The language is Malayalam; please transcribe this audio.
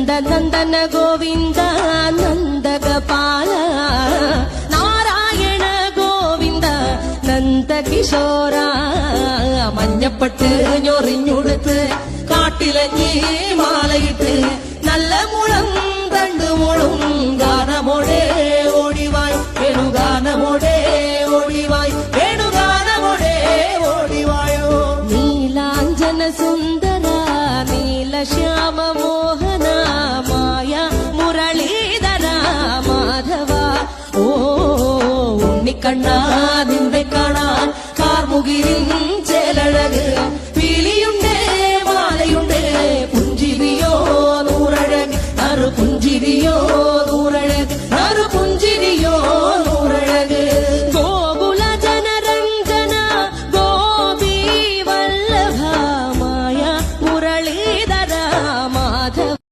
നന്ദന ഗോവിന്ദ നന്ദഗപാല നാരായണ ഗോവിന്ദ നന്ദകിശോര മഞ്ഞപ്പെട്ട് ഞൊറിഞ്ഞുടുത്ത് കാട്ടിലഞ്ഞി മാലയിട്ട് നല്ല മുളം തണ്ടു മുളും ഗാനമോടെ ഓടിവായ് വേണുഗാനമോടെ ഓടിവായ് വേണുഗാനമോടെ ഓടിവായോ നീലാഞ്ജന സുന്ദര നീലശ്യാമ മോഹന മായ മുരളീധര മാധവ ഓ ഉണ്ണിക്കണ്ണാ നിന്റെ കാണാൻ കാർമുകിലിൻ